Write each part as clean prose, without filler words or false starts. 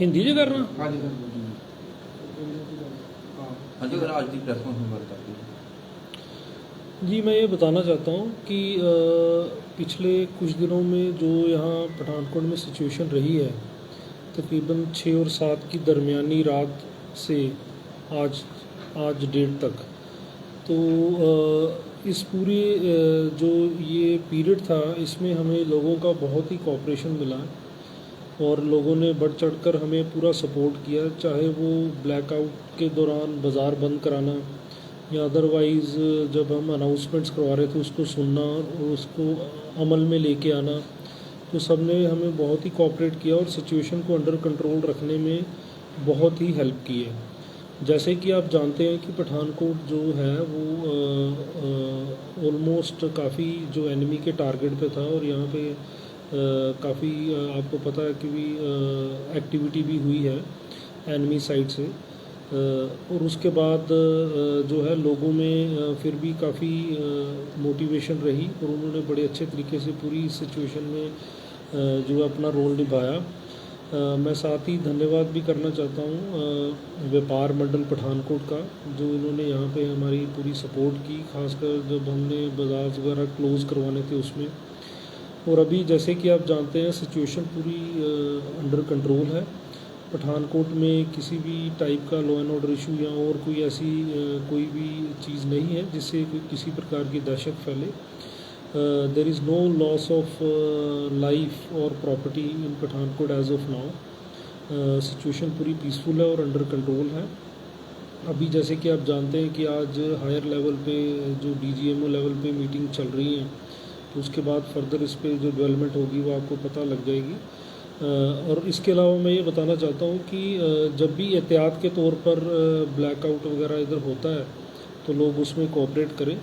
हिंदी च करना? हाँ जी सर। हाँ जी, अगर आज की प्रेस कॉन्फ्रेंस करती है जी, मैं ये बताना चाहता हूँ कि पिछले कुछ दिनों में जो यहाँ पठानकोट में सिचुएशन रही है, तकरीबन 6 और 7 की दरमियानी रात से आज आज डेट तक, तो इस पूरी जो ये पीरियड था, इसमें हमें लोगों का बहुत ही कोऑपरेशन मिला और लोगों ने बढ़ चढ़कर हमें पूरा सपोर्ट किया, चाहे वो ब्लैकआउट के दौरान बाज़ार बंद कराना या अदरवाइज़ जब हम अनाउंसमेंट्स करवा रहे थे उसको सुनना और उसको अमल में लेके आना। तो सब ने हमें बहुत ही कोऑपरेट किया और सिचुएशन को अंडर कंट्रोल रखने में बहुत ही हेल्प की है। जैसे कि आप जानते हैं कि पठानकोट जो है वो ऑलमोस्ट काफ़ी जो एनिमी के टारगेट पे था और यहाँ पे काफ़ी आपको पता है कि भी एक्टिविटी भी हुई है एनिमी साइड से। और उसके बाद जो है लोगों में फिर भी काफ़ी मोटिवेशन रही और उन्होंने बड़े अच्छे तरीके से पूरी सिचुएशन में जो अपना रोल निभाया। मैं साथ ही धन्यवाद भी करना चाहता हूँ व्यापार मंडल पठानकोट का, जो इन्होंने यहाँ पे हमारी पूरी सपोर्ट की, खासकर जब हमने बाज़ार वगैरह क्लोज़ करवाने थे उसमें। और अभी जैसे कि आप जानते हैं सिचुएशन पूरी अंडर कंट्रोल है। पठानकोट में किसी भी टाइप का लॉ एंड ऑर्डर इशू या और कोई ऐसी कोई भी चीज़ नहीं है जिससे कोई किसी प्रकार की दहशत फैले। There is no loss of life और property in Pathankot as of now. Situation पूरी पीसफुल है और अंडर कंट्रोल है। अभी जैसे कि आप जानते हैं कि आज हायर लेवल पे जो डीजीएमओ लेवल पे मीटिंग चल रही है, तो उसके बाद फर्दर इस पर जो डेवलपमेंट होगी वो आपको पता लग जाएगी। और इसके अलावा मैं ये बताना चाहता हूँ कि जब भी एहतियात के तौर पर ब्लैकआउट वगैरह इधर होता है तो लोग उसमें कोऑपरेट करें।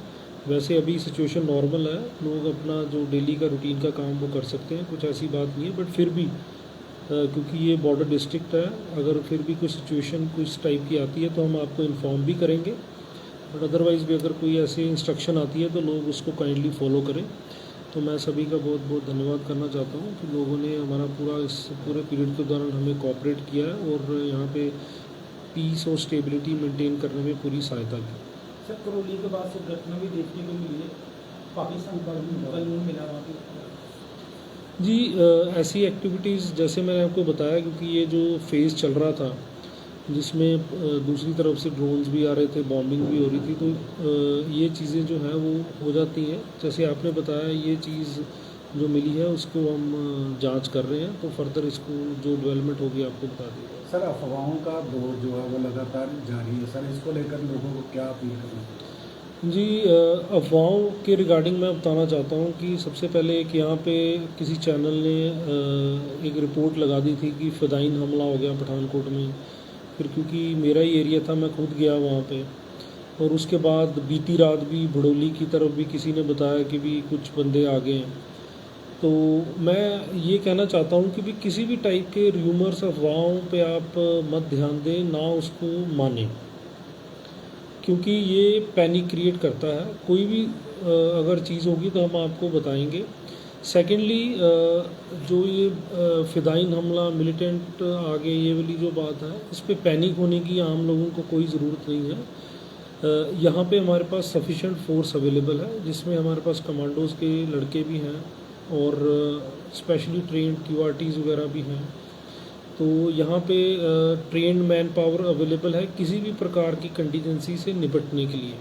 वैसे अभी सिचुएशन नॉर्मल है, लोग अपना जो डेली का रूटीन का काम वो कर सकते हैं, कुछ ऐसी बात नहीं है। बट फिर भी क्योंकि ये बॉर्डर डिस्ट्रिक्ट है, अगर फिर भी कोई सिचुएशन कुछ टाइप की आती है तो हम आपको इन्फॉर्म भी करेंगे। बट अदरवाइज़ भी अगर कोई ऐसी इंस्ट्रक्शन आती है तो लोग उसको काइंडली फॉलो करें। तो मैं सभी का बहुत बहुत धन्यवाद करना चाहता हूँ कि लोगों ने हमारा इस पूरे पीरियड के दौरान हमें कोऑपरेट किया है और यहाँ पे पीस और स्टेबिलिटी मेंटेन करने में पूरी सहायता की। सर, करौली के बाद से घटना भी देखने को मिली है, पाकिस्तान का कानून मिला वहाँ पे। जी, ऐसी एक्टिविटीज़ जैसे मैंने आपको बताया, क्योंकि ये जो फेज़ चल रहा था जिसमें दूसरी तरफ से ड्रोन्स भी आ रहे थे, बॉम्बिंग भी हो रही थी, तो ये चीज़ें जो हैं वो हो जाती हैं। जैसे आपने बताया, ये चीज़ जो मिली है उसको हम जांच कर रहे हैं, तो फर्दर इसको जो डेवलपमेंट होगी आपको बता देंगे। सर, अफवाहों का दौर जो है वो लगातार जारी है सर, इसको लेकर लोगों को क्या अपील करना चाहिए? जी, अफवाहों के रिगार्डिंग मैं बताना चाहता हूँ कि सबसे पहले एक यहाँ पे किसी चैनल ने एक रिपोर्ट लगा दी थी कि फ़िदाइन हमला हो गया पठानकोट में। फिर क्योंकि मेरा ही एरिया था, मैं खुद गया वहाँ पे, और उसके बाद बीती रात भी भड़ोली की तरफ भी किसी ने बताया कि भी कुछ बंदे आ गए हैं। तो मैं ये कहना चाहता हूँ कि भी किसी भी टाइप के र्यूमर्स, अफवाहों पे आप मत ध्यान दें, ना उसको मानें, क्योंकि ये पैनिक क्रिएट करता है। कोई भी अगर चीज़ होगी तो हम आपको बताएंगे। सेकेंडली, जो ये फ़िदाइन हमला, मिलिटेंट आगे, ये वाली जो बात है, इस पे पैनिक होने की आम लोगों को कोई ज़रूरत नहीं है। यहाँ पे हमारे पास सफिशेंट फोर्स अवेलेबल है, जिसमें हमारे पास कमांडोज़ के लड़के भी हैं और स्पेशली ट्रेंड क्यूआरटीज़ वगैरह भी हैं। तो यहाँ पे ट्रेंड मैन पावर अवेलेबल है किसी भी प्रकार की कंटीजेंसी से निपटने के लिए।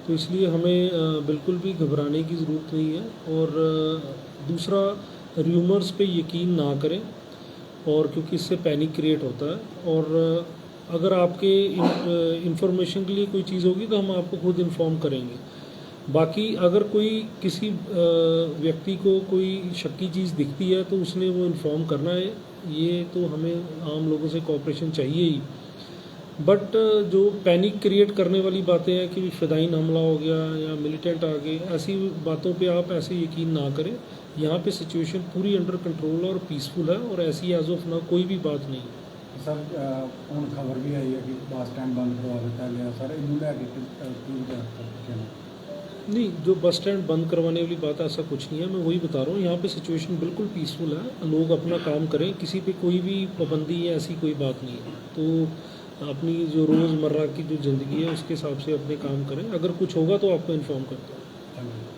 तो इसलिए हमें बिल्कुल भी घबराने की ज़रूरत नहीं है। और दूसरा, र्यूमर्स पे यकीन ना करें, और क्योंकि इससे पैनिक क्रिएट होता है। और अगर आपके इंफॉर्मेशन के लिए कोई चीज़ होगी तो हम आपको खुद इन्फॉर्म करेंगे। बाकी अगर कोई किसी व्यक्ति को कोई शक्की चीज़ दिखती है तो उसने वो इन्फॉर्म करना है, ये तो हमें आम लोगों से कोऑपरेशन चाहिए ही। बट जो पैनिक क्रिएट करने वाली बातें हैं कि फ़िदाइन हमला हो गया या मिलिटेंट आ गए, ऐसी बातों पे आप ऐसे यकीन ना करें। यहाँ पे सिचुएशन पूरी अंडर कंट्रोल और पीसफुल है और ऐसी एज ऑफ ना कोई भी बात नहीं है। सर, ਹੁਣ खबर भी आई है कि बस स्टैंड बंद करवा देता गया सर, इन्होंने आगे की नहीं, जो बस स्टैंड बंद करवाने वाली बात है ऐसा कुछ नहीं है, मैं वही बता रहा हूँ। यहाँ पे सिचुएशन बिल्कुल पीसफुल है, लोग अपना काम करें, किसी पे कोई भी पाबंदी या ऐसी कोई बात नहीं है। तो अपनी जो रोज़मर्रा की जो ज़िंदगी है उसके हिसाब से अपने काम करें, अगर कुछ होगा तो आपको इन्फॉर्म करता हूँ। Thank you.